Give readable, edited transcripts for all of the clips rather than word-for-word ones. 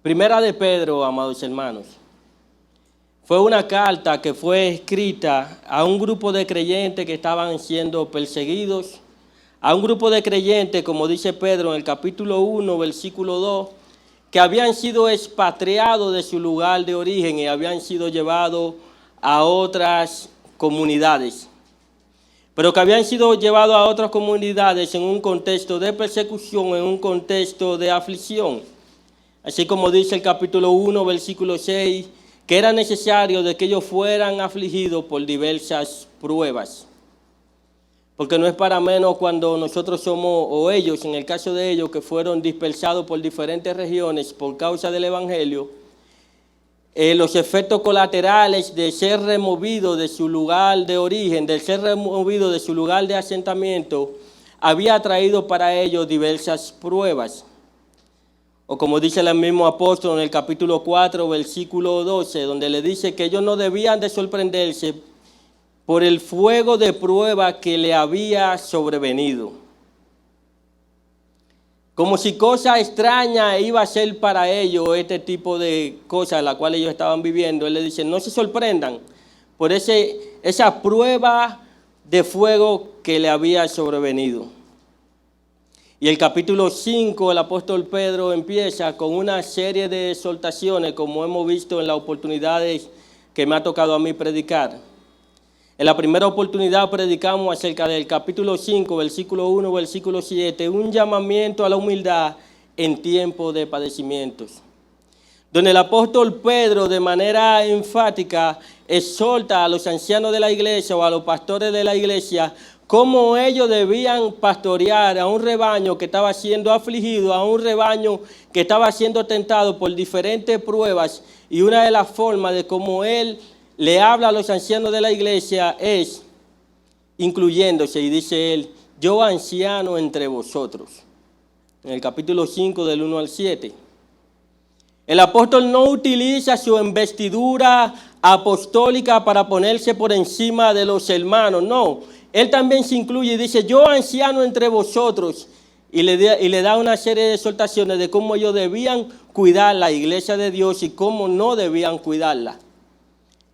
Primera de Pedro, amados hermanos, fue una carta que fue escrita a un grupo de creyentes que estaban siendo perseguidos, a un grupo de creyentes, como dice Pedro en el capítulo 1, versículo 2, que habían sido expatriados de su lugar de origen y habían sido llevados a otras comunidades, pero que habían sido llevados a otras comunidades en un contexto de persecución, en un contexto de aflicción. Así como dice el capítulo 1, versículo 6, que era necesario de que ellos fueran afligidos por diversas pruebas. Porque no es para menos cuando nosotros somos, o ellos, en el caso de ellos, que fueron dispersados por diferentes regiones por causa del Evangelio, los efectos colaterales de ser removidos de su lugar de origen, de ser removidos de su lugar de asentamiento, había traído para ellos diversas pruebas. O como dice el mismo apóstol en el capítulo 4, versículo 12, donde le dice que ellos no debían de sorprenderse por el fuego de prueba que le había sobrevenido. Como si cosa extraña iba a ser para ellos este tipo de cosas las cuales ellos estaban viviendo. Él le dice, no se sorprendan por esa prueba de fuego que le había sobrevenido. Y el capítulo 5, el apóstol Pedro empieza con una serie de exhortaciones, como hemos visto en las oportunidades que me ha tocado a mí predicar. En la primera oportunidad predicamos acerca del capítulo 5, versículo 1, versículo 7, un llamamiento a la humildad en tiempo de padecimientos, donde el apóstol Pedro de manera enfática exhorta a los ancianos de la iglesia o a los pastores de la iglesia cómo ellos debían pastorear a un rebaño que estaba siendo afligido, a un rebaño que estaba siendo tentado por diferentes pruebas, y una de las formas de cómo él le habla a los ancianos de la iglesia es incluyéndose, y dice él, yo anciano entre vosotros, en el capítulo 5 del 1 al 7. El apóstol no utiliza su investidura apostólica para ponerse por encima de los hermanos, no. Él también se incluye y dice, yo anciano entre vosotros, y le da una serie de exhortaciones de cómo ellos debían cuidar la iglesia de Dios y cómo no debían cuidarla.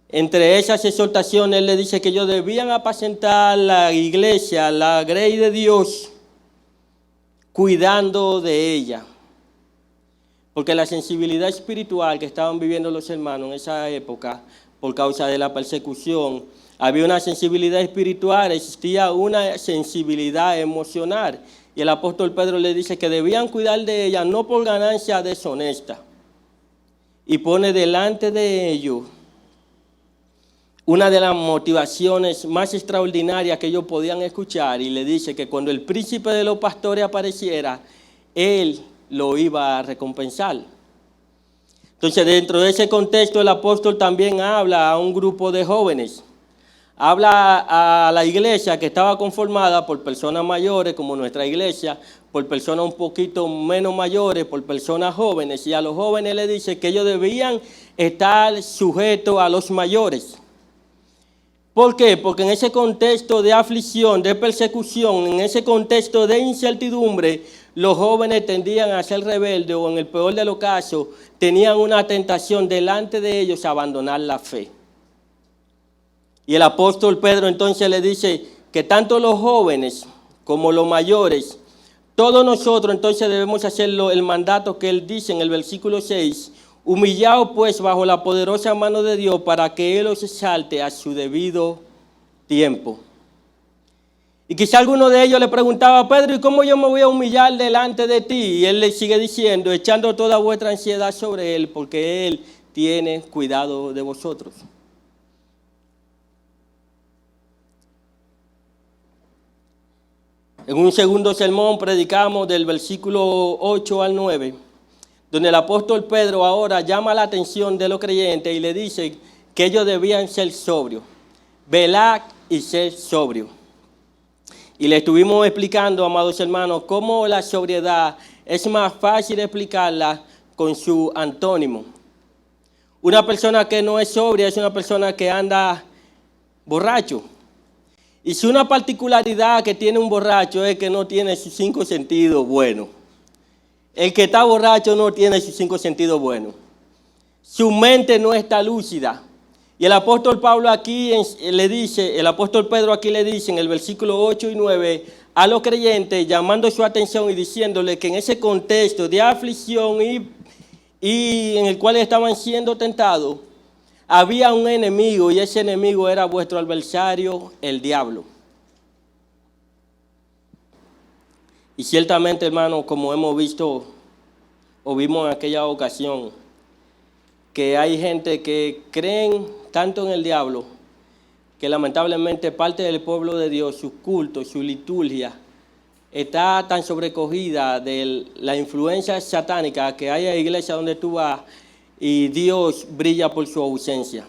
Entre esas exhortaciones, él le dice que ellos debían apacentar la iglesia, la grey de Dios, cuidando de ella. Porque la sensibilidad espiritual que estaban viviendo los hermanos en esa época, por causa de la persecución, había una sensibilidad espiritual, existía una sensibilidad emocional. Y el apóstol Pedro le dice que debían cuidar de ella, no por ganancia deshonesta. Y pone delante de ellos una de las motivaciones más extraordinarias que ellos podían escuchar, y le dice que cuando el príncipe de los pastores apareciera, él lo iba a recompensar. Entonces, dentro de ese contexto, el apóstol también habla a un grupo de jóvenes. Habla a la iglesia que estaba conformada por personas mayores, como nuestra iglesia, por personas un poquito menos mayores, por personas jóvenes. Y a los jóvenes le dice que ellos debían estar sujetos a los mayores. ¿Por qué? Porque en ese contexto de aflicción, de persecución, en ese contexto de incertidumbre, los jóvenes tendían a ser rebeldes o, en el peor de los casos, tenían una tentación delante de ellos a abandonar la fe. Y el apóstol Pedro entonces le dice que tanto los jóvenes como los mayores, todos nosotros entonces debemos hacerlo el mandato que él dice en el versículo 6, humillaos pues bajo la poderosa mano de Dios para que Él os exalte a su debido tiempo. Y quizá alguno de ellos le preguntaba a Pedro, ¿y cómo yo me voy a humillar delante de ti? Y él le sigue diciendo, echando toda vuestra ansiedad sobre Él, porque Él tiene cuidado de vosotros. En un segundo sermón predicamos del versículo 8 al 9, donde el apóstol Pedro ahora llama la atención de los creyentes y le dice que ellos debían ser sobrios, velar y ser sobrios. Y le estuvimos explicando, amados hermanos, cómo la sobriedad es más fácil explicarla con su antónimo. Una persona que no es sobria es una persona que anda borracho. Y si una particularidad que tiene un borracho es que no tiene sus 5 sentidos buenos. El que está borracho no tiene sus 5 sentidos buenos. Su mente no está lúcida. Y el apóstol Pablo aquí le dice, el apóstol Pedro aquí le dice en el versículo 8 y 9 a los creyentes, llamando su atención y diciéndole que en ese contexto de aflicción y en el cual estaban siendo tentados, había un enemigo y ese enemigo era vuestro adversario, el diablo. Y ciertamente, hermano, como hemos visto o vimos en aquella ocasión, que hay gente que creen tanto en el diablo que lamentablemente parte del pueblo de Dios, sus cultos, su liturgia, está tan sobrecogida de la influencia satánica que hay iglesias donde tú vas y Dios brilla por su ausencia.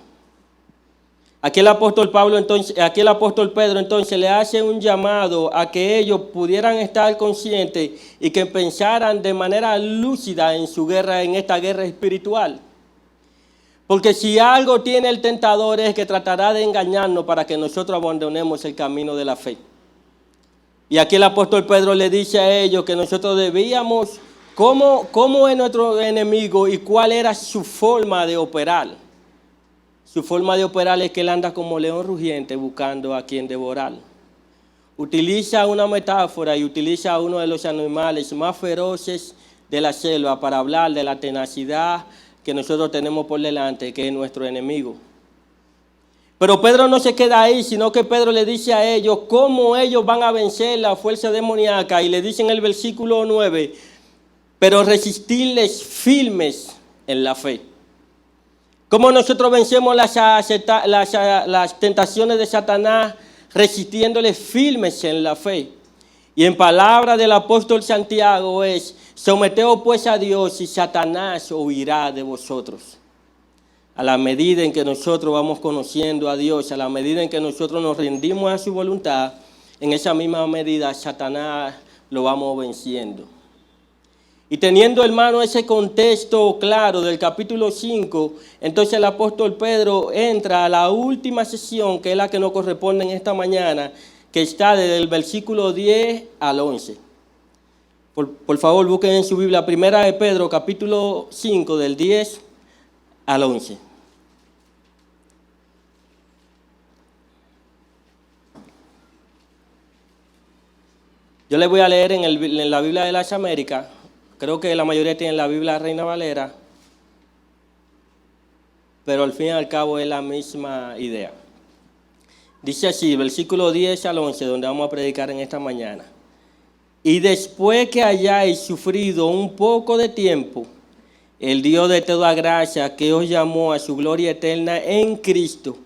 Aquí el apóstol Pedro entonces le hace un llamado a que ellos pudieran estar conscientes y que pensaran de manera lúcida en su guerra, en esta guerra espiritual. Porque si algo tiene el tentador es que tratará de engañarnos para que nosotros abandonemos el camino de la fe. Y aquí el apóstol Pedro le dice a ellos que nosotros debíamos, cómo es nuestro enemigo y cuál era su forma de operar. Su forma de operar es que él anda como león rugiente buscando a quien devorar. Utiliza una metáfora y utiliza a uno de los animales más feroces de la selva para hablar de la tenacidad que nosotros tenemos por delante, que es nuestro enemigo. Pero Pedro no se queda ahí, sino que Pedro le dice a ellos cómo ellos van a vencer la fuerza demoníaca. Y le dice en el versículo 9, pero resistirles firmes en la fe. ¿Cómo nosotros vencemos las tentaciones de Satanás? Resistiéndoles firmes en la fe. Y en palabra del apóstol Santiago es, someteos pues a Dios y Satanás huirá de vosotros. A la medida en que nosotros vamos conociendo a Dios, a la medida en que nosotros nos rendimos a su voluntad, en esa misma medida Satanás lo vamos venciendo. Y teniendo, hermano, ese contexto claro del capítulo 5, entonces el apóstol Pedro entra a la última sesión, que es la que nos corresponde en esta mañana, que está desde el versículo 10 al 11. Por favor, busquen en su Biblia, primera de Pedro, capítulo 5, del 10 al 11. Yo les voy a leer en la Biblia de las Américas. Creo que la mayoría tienen la Biblia Reina Valera, pero al fin y al cabo es la misma idea. Dice así, versículo 10 al 11, donde vamos a predicar en esta mañana. Y después que hayáis sufrido un poco de tiempo, el Dios de toda gracia que os llamó a su gloria eterna en Cristo,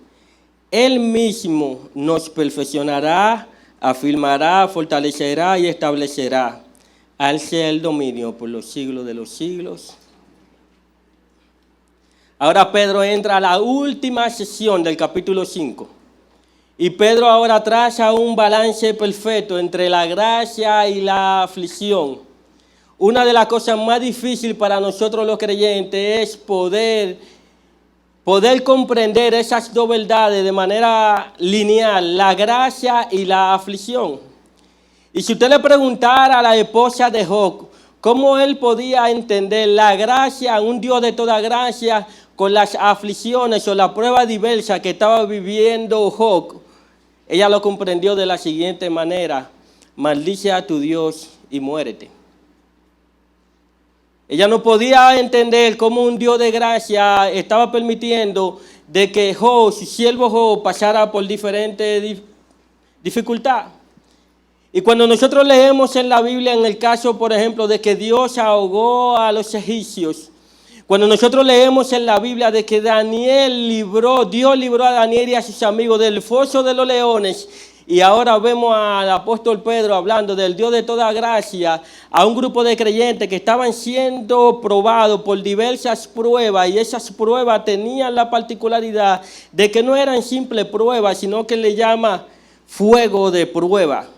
Él mismo nos perfeccionará, afirmará, fortalecerá y establecerá. Al sea el dominio por los siglos de los siglos. Ahora Pedro entra a la última sesión del capítulo 5. Y Pedro ahora traza un balance perfecto entre la gracia y la aflicción. Una de las cosas más difíciles para nosotros los creyentes es poder comprender esas dos verdades de manera lineal, la gracia y la aflicción. Y si usted le preguntara a la esposa de Job cómo él podía entender la gracia, un Dios de toda gracia, con las aflicciones o la prueba diversa que estaba viviendo Job, ella lo comprendió de la siguiente manera: maldice a tu Dios y muérete. Ella no podía entender cómo un Dios de gracia estaba permitiendo de que Job, su siervo Job, pasara por diferentes dificultades. Y cuando nosotros leemos en la Biblia, en el caso, por ejemplo, de que Dios ahogó a los egipcios, cuando nosotros leemos en la Biblia de que Dios libró a Daniel y a sus amigos del foso de los leones, y ahora vemos al apóstol Pedro hablando del Dios de toda gracia a un grupo de creyentes que estaban siendo probados por diversas pruebas, y esas pruebas tenían la particularidad de que no eran simples pruebas, sino que le llama fuego de prueba.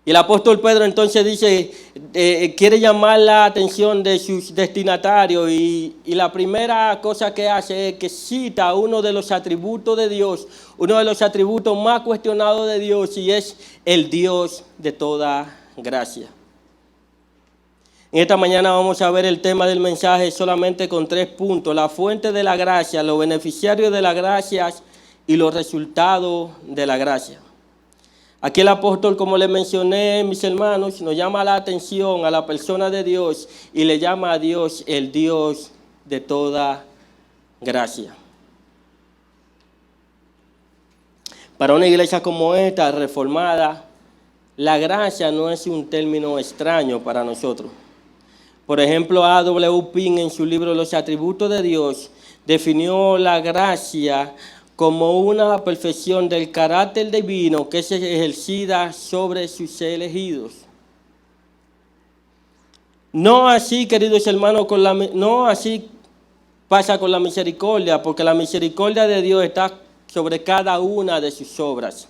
Y el apóstol Pedro entonces dice, quiere llamar la atención de sus destinatarios y la primera cosa que hace es que cita uno de los atributos de Dios, uno de los atributos más cuestionados de Dios, y es el Dios de toda gracia. En esta mañana vamos a ver el tema del mensaje solamente con 3 puntos: la fuente de la gracia, los beneficiarios de la gracia y los resultados de la gracia. Aquí el apóstol, como les mencioné, mis hermanos, nos llama la atención a la persona de Dios y le llama a Dios el Dios de toda gracia. Para una iglesia como esta, reformada, la gracia no es un término extraño para nosotros. Por ejemplo, A.W. Pink en su libro Los atributos de Dios definió la gracia como una perfección del carácter divino que se ejercita sobre sus elegidos. No así, queridos hermanos, no así pasa con la misericordia, porque la misericordia de Dios está sobre cada una de sus obras.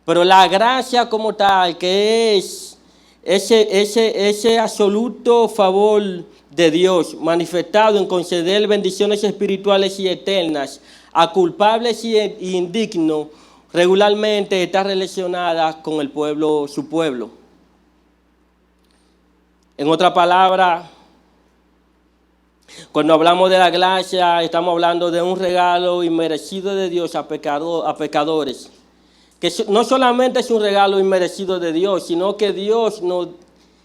Pero la gracia como tal, que es ese absoluto favor de Dios manifestado en conceder bendiciones espirituales y eternas a culpables y indignos, regularmente está relacionada con el pueblo, su pueblo. En otra palabra, cuando hablamos de la gracia, estamos hablando de un regalo inmerecido de Dios a pecadores. Que no solamente es un regalo inmerecido de Dios, sino que Dios,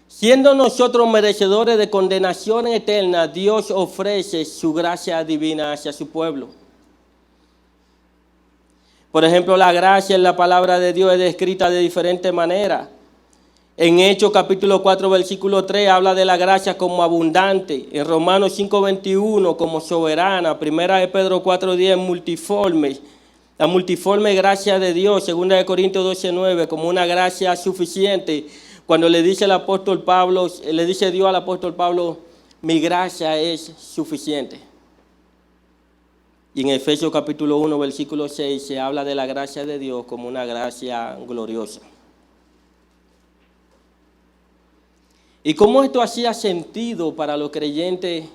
siendo nosotros merecedores de condenación eterna, Dios ofrece su gracia divina hacia su pueblo. Por ejemplo, la gracia en la palabra de Dios es descrita de diferentes maneras. En Hechos capítulo 4, versículo 3, habla de la gracia como abundante. En Romanos 5, 21, como soberana. Primera de Pedro 4, 10, multiforme. La multiforme gracia de Dios. Segunda de Corintios 12, 9, como una gracia suficiente. Cuando le dice el apóstol Pablo, le dice Dios al apóstol Pablo, mi gracia es suficiente. Y en Efesios capítulo 1, versículo 6, se habla de la gracia de Dios como una gracia gloriosa. ¿Y cómo esto hacía sentido para los creyentes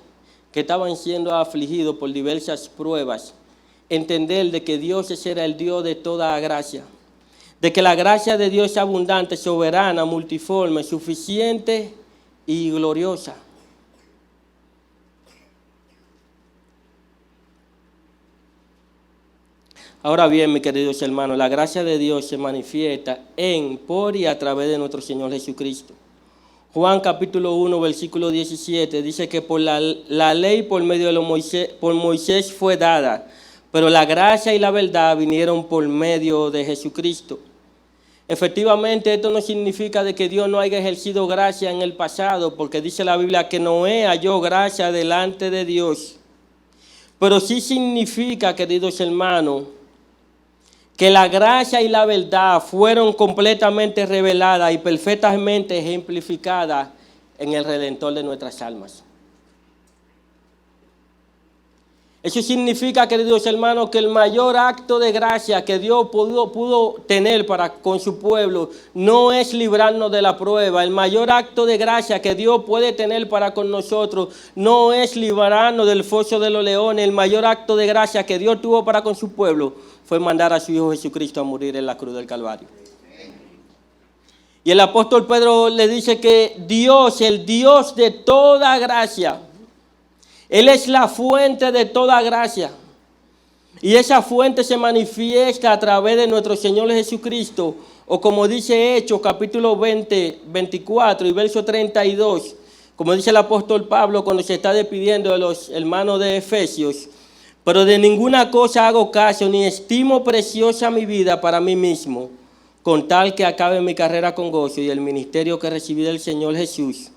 que estaban siendo afligidos por diversas pruebas? Entender de que Dios era el Dios de toda gracia. De que la gracia de Dios es abundante, soberana, multiforme, suficiente y gloriosa. Ahora bien, mis queridos hermanos, la gracia de Dios se manifiesta en, por y a través de nuestro Señor Jesucristo. Juan capítulo 1, versículo 17, dice que por la ley por medio de Moisés fue dada, pero la gracia y la verdad vinieron por medio de Jesucristo. Efectivamente, esto no significa de que Dios no haya ejercido gracia en el pasado, porque dice la Biblia que Noé halló gracia delante de Dios. Pero sí significa, queridos hermanos, que la gracia y la verdad fueron completamente reveladas y perfectamente ejemplificadas en el Redentor de nuestras almas. Eso significa, queridos hermanos, que el mayor acto de gracia que Dios pudo tener para con su pueblo no es librarnos de la prueba. El mayor acto de gracia que Dios puede tener para con nosotros no es librarnos del foso de los leones. El mayor acto de gracia que Dios tuvo para con su pueblo fue mandar a su Hijo Jesucristo a morir en la cruz del Calvario. Y el apóstol Pedro le dice que Dios, el Dios de toda gracia, Él es la fuente de toda gracia. Y esa fuente se manifiesta a través de nuestro Señor Jesucristo. O como dice Hechos capítulo 20, 24 y verso 32. Como dice el apóstol Pablo cuando se está despidiendo de los hermanos de Efesios. Pero de ninguna cosa hago caso, ni estimo preciosa mi vida para mí mismo, con tal que acabe mi carrera con gozo y el ministerio que recibí del Señor Jesús,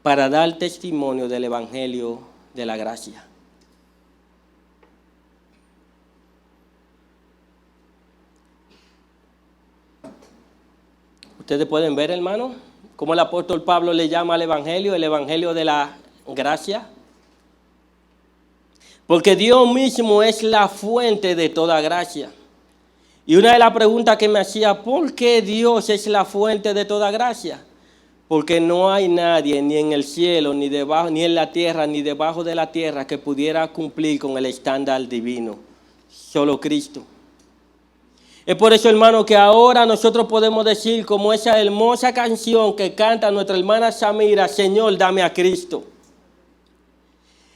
para dar testimonio del Evangelio de la gracia. Ustedes pueden ver, hermano, cómo el apóstol Pablo le llama al Evangelio, el Evangelio de la gracia. Porque Dios mismo es la fuente de toda gracia. Y una de las preguntas que me hacía, ¿por qué Dios es la fuente de toda gracia? Porque no hay nadie, ni en el cielo, ni debajo, ni en la tierra, ni debajo de la tierra, que pudiera cumplir con el estándar divino. Solo Cristo. Es por eso, hermano, que ahora nosotros podemos decir, como esa hermosa canción que canta nuestra hermana Samira, Señor, dame a Cristo.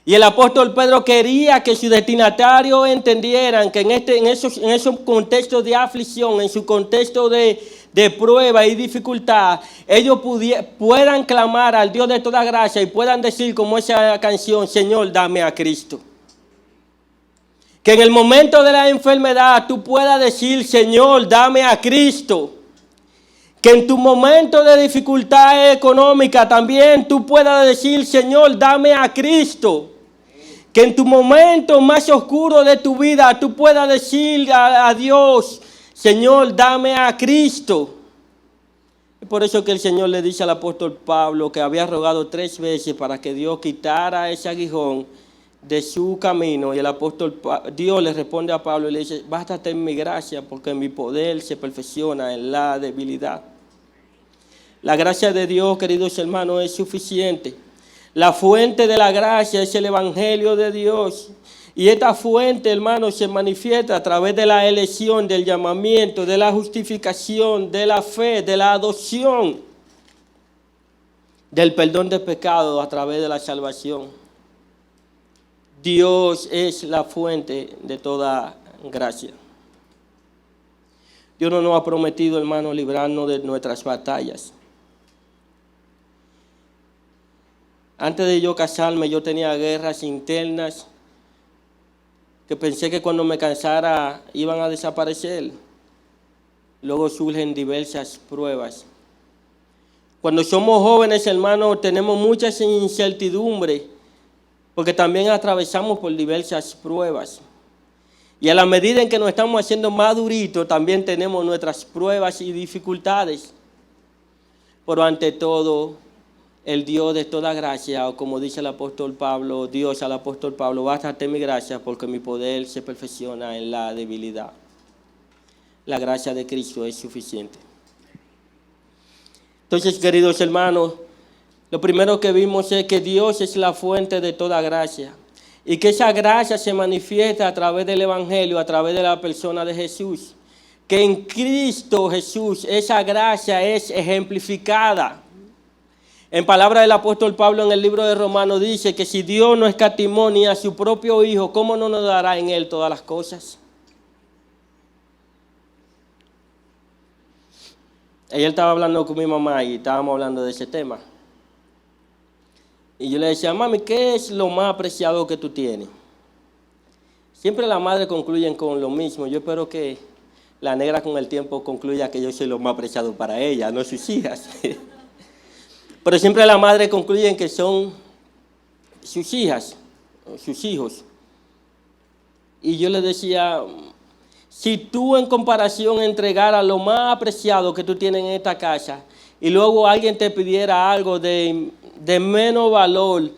Y el apóstol Pedro quería que sus destinatarios entendieran que en esos contextos de aflicción, en su contexto de prueba y dificultad, ellos puedan clamar al Dios de toda gracia y puedan decir como esa canción, Señor, dame a Cristo. Que en el momento de la enfermedad tú puedas decir, Señor, dame a Cristo. Que en tu momento de dificultad económica también tú puedas decir, Señor, dame a Cristo. Que en tu momento más oscuro de tu vida tú puedas decir a Dios, Señor, dame a Cristo. Y por eso que el Señor le dice al apóstol Pablo que había rogado 3 veces para que Dios quitara ese aguijón de su camino. Y el apóstol Dios le responde a Pablo y le dice, bástate en mi gracia porque mi poder se perfecciona en la debilidad. La gracia de Dios, queridos hermanos, es suficiente. La fuente de la gracia es el Evangelio de Dios. Y esta fuente, hermanos, se manifiesta a través de la elección, del llamamiento, de la justificación, de la fe, de la adopción, del perdón de pecado a través de la salvación. Dios es la fuente de toda gracia. Dios no nos ha prometido, hermanos, librarnos de nuestras batallas. Antes de yo casarme, yo tenía guerras internas que pensé que cuando me cansara iban a desaparecer. Luego surgen diversas pruebas. Cuando somos jóvenes, hermanos, tenemos muchas incertidumbres porque también atravesamos por diversas pruebas. Y a la medida en que nos estamos haciendo más duritos, también tenemos nuestras pruebas y dificultades. Pero ante todo, el Dios de toda gracia, o como dice el apóstol Pablo, Dios al apóstol Pablo, bástate mi gracia porque mi poder se perfecciona en la debilidad. La gracia de Cristo es suficiente. Entonces, queridos hermanos, lo primero que vimos es que Dios es la fuente de toda gracia y que esa gracia se manifiesta a través del Evangelio, a través de la persona de Jesús. Que en Cristo Jesús esa gracia es ejemplificada. En palabras del apóstol Pablo en el libro de Romanos dice que si Dios no escatimó ni a su propio Hijo, ¿cómo no nos dará en Él todas las cosas? Ayer estaba hablando con mi mamá y estábamos hablando de ese tema. Y yo le decía, mami, ¿qué es lo más apreciado que tú tienes? Siempre las madres concluyen con lo mismo. Yo espero que la negra con el tiempo concluya que yo soy lo más apreciado para ella, no sus hijas. Pero siempre las madres concluyen que son sus hijas, sus hijos. Y yo le decía, si tú en comparación entregaras lo más apreciado que tú tienes en esta casa y luego alguien te pidiera algo de menos valor,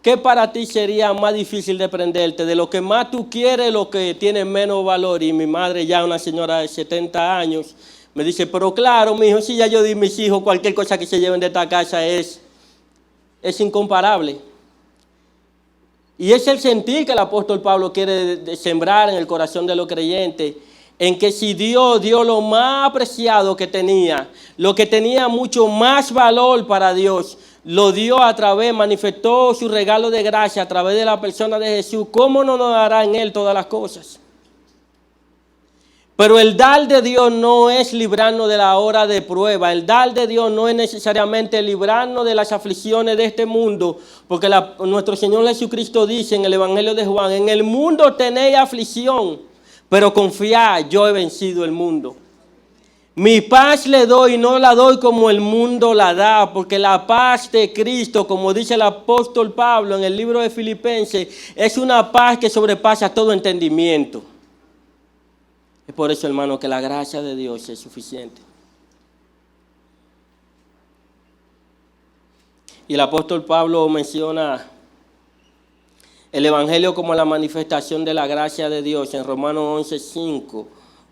¿qué para ti sería más difícil de prenderte? De lo que más tú quieres, lo que tiene menos valor. Y mi madre, ya una señora de 70 años, me dice, pero claro, mi hijo, si ya yo di a mis hijos, cualquier cosa que se lleven de esta casa es incomparable. Y es el sentir que el apóstol Pablo quiere sembrar en el corazón de los creyentes, en que si Dios dio lo más apreciado que tenía, lo que tenía mucho más valor para Dios, lo dio a través, manifestó su regalo de gracia a través de la persona de Jesús, ¿cómo no nos dará en Él todas las cosas? Pero el dar de Dios no es librarnos de la hora de prueba. El dar de Dios no es necesariamente librarnos de las aflicciones de este mundo. Porque nuestro Señor Jesucristo dice en el Evangelio de Juan, en el mundo tenéis aflicción, pero confiad, yo he vencido el mundo. Mi paz le doy, no la doy como el mundo la da, porque la paz de Cristo, como dice el apóstol Pablo en el libro de Filipenses, es una paz que sobrepasa todo entendimiento. Es por eso, hermano, que la gracia de Dios es suficiente. Y el apóstol Pablo menciona el Evangelio como la manifestación de la gracia de Dios en Romanos 11:5.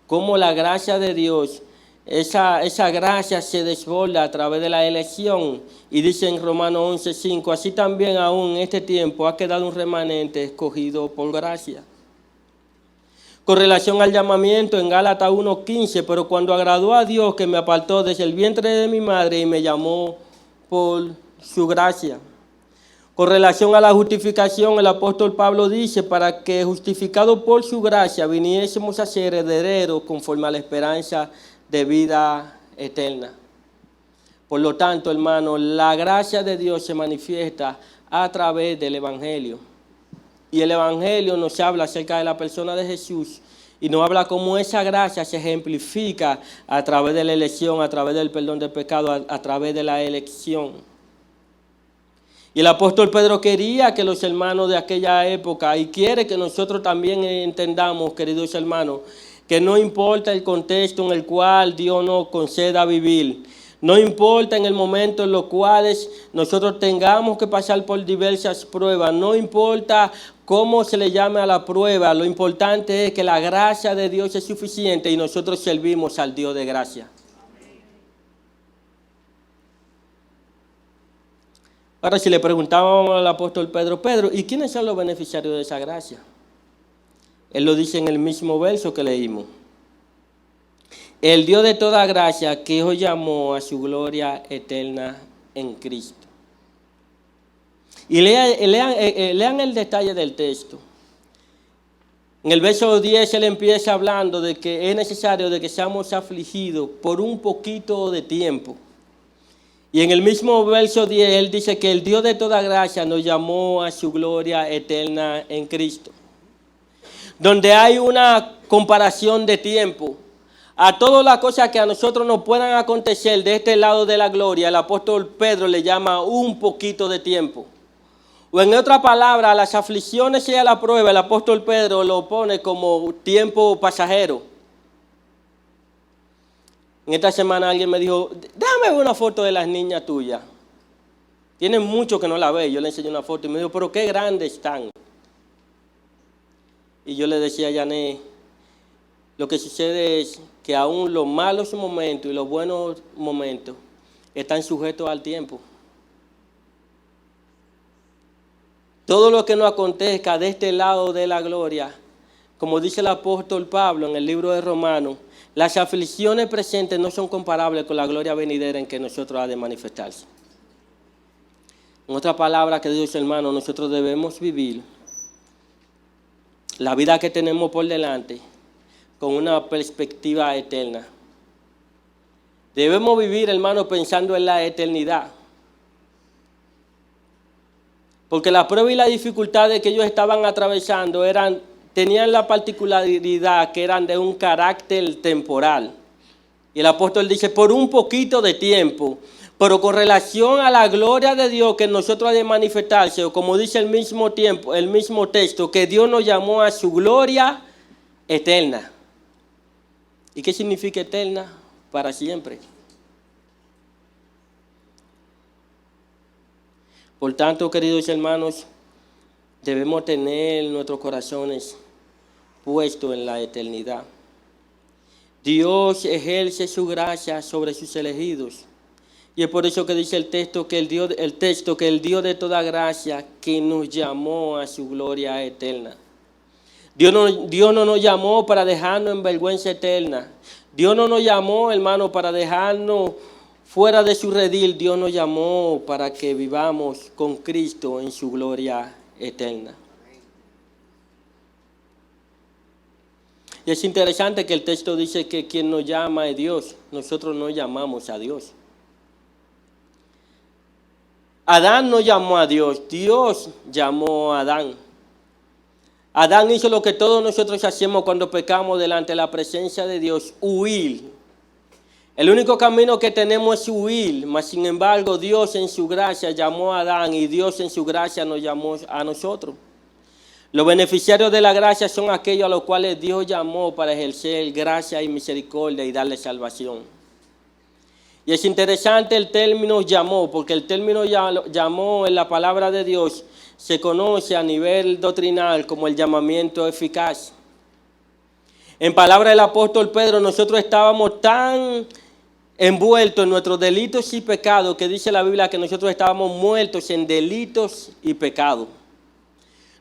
Como la gracia de Dios, esa gracia se desborda a través de la elección. Y dice en Romanos 11:5, así también aún en este tiempo ha quedado un remanente escogido por gracia. Con relación al llamamiento en Gálatas 1:15, pero cuando agradó a Dios que me apartó desde el vientre de mi madre y me llamó por su gracia. Con relación a la justificación, el apóstol Pablo dice, para que justificado por su gracia viniésemos a ser herederos conforme a la esperanza de vida eterna. Por lo tanto, hermano, la gracia de Dios se manifiesta a través del Evangelio. Y el Evangelio nos habla acerca de la persona de Jesús y nos habla cómo esa gracia se ejemplifica a través de la elección, a través del perdón de pecado, a través de la elección. Y el apóstol Pedro quería que los hermanos de aquella época, y quiere que nosotros también entendamos, queridos hermanos, que no importa el contexto en el cual Dios nos conceda vivir, no importa en el momento en los cuales nosotros tengamos que pasar por diversas pruebas, no importa cómo se le llame a la prueba, lo importante es que la gracia de Dios es suficiente y nosotros servimos al Dios de gracia. Ahora, si le preguntábamos al apóstol Pedro, ¿y quiénes son los beneficiarios de esa gracia? Él lo dice en el mismo verso que leímos. El Dios de toda gracia que os llamó a su gloria eterna en Cristo. Y lean el detalle del texto. En el verso 10 él empieza hablando de que es necesario de que seamos afligidos por un poquito de tiempo. Y en el mismo verso 10 él dice que el Dios de toda gracia nos llamó a su gloria eterna en Cristo. Donde hay una comparación de tiempo. A todas las cosas que a nosotros nos puedan acontecer de este lado de la gloria, el apóstol Pedro le llama un poquito de tiempo. O en otra palabra, a las aflicciones y a la prueba, el apóstol Pedro lo pone como tiempo pasajero. En esta semana alguien me dijo, déjame ver una foto de las niñas tuyas. Tienen mucho que no la ve. Yo le enseñé una foto y me dijo, pero qué grandes están. Y yo le decía a Yané, lo que sucede es que aún los malos momentos y los buenos momentos están sujetos al tiempo. Todo lo que nos acontezca de este lado de la gloria, como dice el apóstol Pablo en el libro de Romanos, las aflicciones presentes no son comparables con la gloria venidera en que nosotros ha de manifestarse. En otras palabras, queridos hermanos, nosotros debemos vivir la vida que tenemos por delante con una perspectiva eterna. Debemos vivir, hermano, pensando en la eternidad. Porque la prueba y las dificultades que ellos estaban atravesando tenían la particularidad que eran de un carácter temporal. Y el apóstol dice, por un poquito de tiempo, pero con relación a la gloria de Dios que nosotros ha de manifestarse, o como dice el mismo texto, que Dios nos llamó a su gloria eterna. ¿Y qué significa eterna? Para siempre. Por tanto, queridos hermanos, debemos tener nuestros corazones puestos en la eternidad. Dios ejerce su gracia sobre sus elegidos. Y es por eso que dice el texto que el Dios de toda gracia que nos llamó a su gloria eterna. Dios no nos llamó para dejarnos en vergüenza eterna. Dios no nos llamó, hermano, para dejarnos fuera de su redil. Dios nos llamó para que vivamos con Cristo en su gloria eterna. Y es interesante que el texto dice que quien nos llama es Dios. Nosotros no llamamos a Dios. Adán no llamó a Dios, Dios llamó a Adán. Adán hizo lo que todos nosotros hacemos cuando pecamos delante de la presencia de Dios, huir. El único camino que tenemos es huir, mas sin embargo Dios en su gracia llamó a Adán y Dios en su gracia nos llamó a nosotros. Los beneficiarios de la gracia son aquellos a los cuales Dios llamó para ejercer gracia y misericordia y darle salvación. Y es interesante el término llamó, porque el término llamó en la palabra de Dios se conoce a nivel doctrinal como el llamamiento eficaz. En palabra del apóstol Pedro, nosotros estábamos tan envueltos en nuestros delitos y pecados que dice la Biblia que nosotros estábamos muertos en delitos y pecados.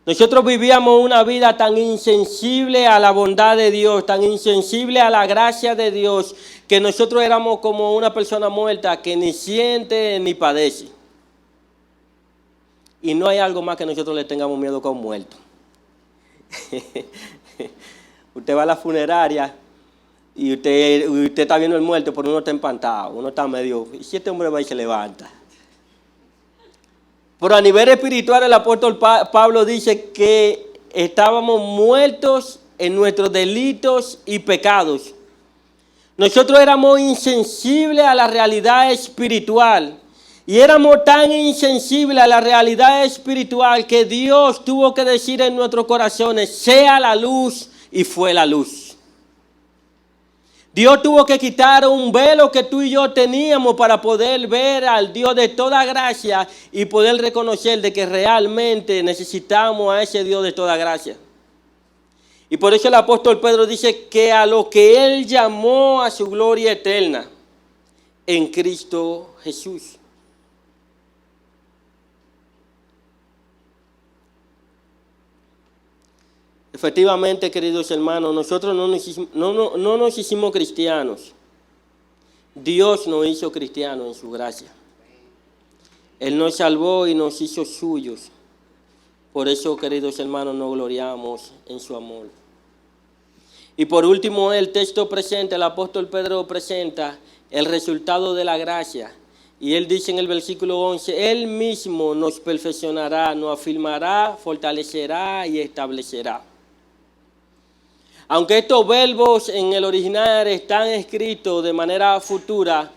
Nosotros vivíamos una vida tan insensible a la bondad de Dios, tan insensible a la gracia de Dios, que nosotros éramos como una persona muerta que ni siente ni padece. Y no hay algo más que nosotros le tengamos miedo que a un muerto. Usted va a la funeraria y usted está viendo el muerto, pero uno está empantado, uno está medio, ¿y si este hombre va y se levanta? Pero a nivel espiritual el apóstol Pablo dice que estábamos muertos en nuestros delitos y pecados. Nosotros éramos insensibles a la realidad espiritual. Y éramos tan insensibles a la realidad espiritual que Dios tuvo que decir en nuestros corazones, sea la luz, y fue la luz. Dios tuvo que quitar un velo que tú y yo teníamos para poder ver al Dios de toda gracia y poder reconocer de que realmente necesitamos a ese Dios de toda gracia. Y por eso el apóstol Pedro dice que a lo que Él llamó a su gloria eterna en Cristo Jesús. Efectivamente, queridos hermanos, nosotros no nos hicimos cristianos. Dios nos hizo cristianos en su gracia. Él nos salvó y nos hizo suyos. Por eso, queridos hermanos, nos gloriamos en su amor. Y por último, el texto presenta, el apóstol Pedro presenta el resultado de la gracia. Y él dice en el versículo 11, Él mismo nos perfeccionará, nos afirmará, fortalecerá y establecerá. Aunque estos verbos en el original están escritos de manera futura,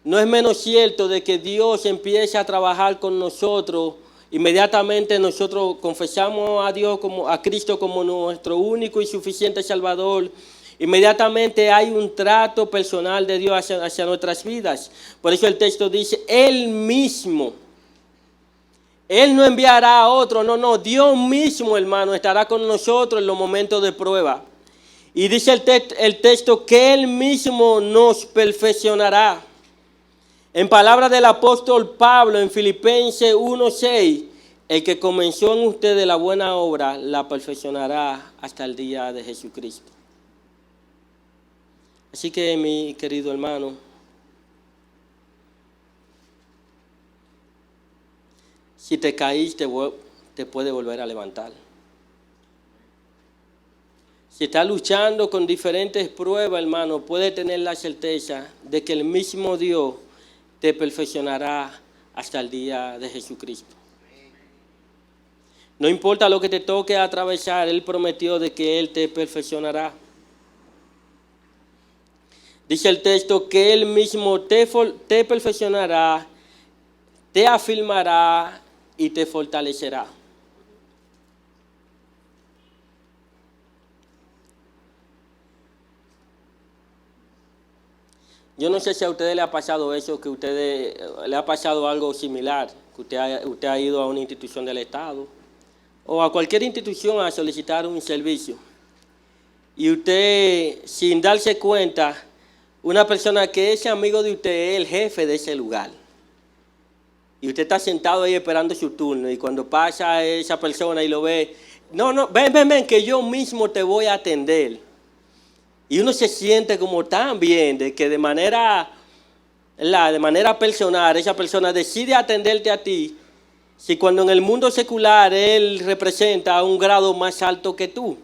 no es menos cierto de que Dios empieza a trabajar con nosotros. Inmediatamente nosotros confesamos a Dios, a Cristo como nuestro único y suficiente Salvador. Inmediatamente hay un trato personal de Dios hacia nuestras vidas. Por eso el texto dice, Él mismo. Él no enviará a otro, no, Dios mismo, hermano, estará con nosotros en los momentos de prueba. Y dice el texto que Él mismo nos perfeccionará. En palabras del apóstol Pablo en Filipenses 1:6, el que comenzó en ustedes la buena obra, la perfeccionará hasta el día de Jesucristo. Así que, mi querido hermano, si te caíste, te puede volver a levantar. Si estás luchando con diferentes pruebas, hermano, puedes tener la certeza de que el mismo Dios te perfeccionará hasta el día de Jesucristo. No importa lo que te toque atravesar, Él prometió de que Él te perfeccionará. Dice el texto que Él mismo te perfeccionará, te afirmará y te fortalecerá. Yo no sé si a ustedes les ha pasado eso, que a ustedes le ha pasado algo similar, que usted ha ido a una institución del Estado o a cualquier institución a solicitar un servicio. Y usted, sin darse cuenta, una persona que es amigo de usted es el jefe de ese lugar. Y usted está sentado ahí esperando su turno y cuando pasa esa persona y lo ve, ven, que yo mismo te voy a atender. Y uno se siente como tan bien de que de manera personal esa persona decide atenderte a ti, si cuando en el mundo secular él representa un grado más alto que tú.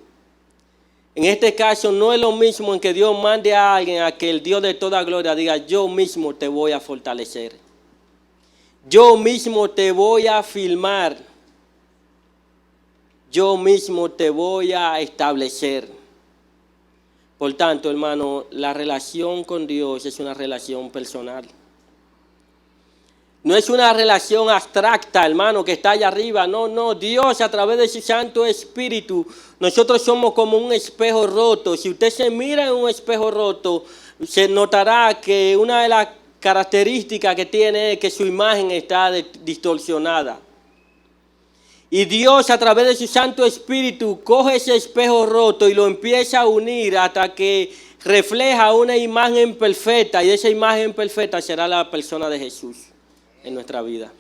En este caso no es lo mismo en que Dios mande a alguien a que el Dios de toda gloria diga, yo mismo te voy a fortalecer. Yo mismo te voy a afirmar. Yo mismo te voy a establecer. Por tanto, hermano, la relación con Dios es una relación personal. No es una relación abstracta, hermano, que está allá arriba. No, Dios a través de su Santo Espíritu, nosotros somos como un espejo roto. Si usted se mira en un espejo roto, se notará que una de las características que tiene es que su imagen está distorsionada. Y Dios a través de su Santo Espíritu coge ese espejo roto y lo empieza a unir hasta que refleja una imagen perfecta. Y esa imagen perfecta será la persona de Jesús en nuestra vida.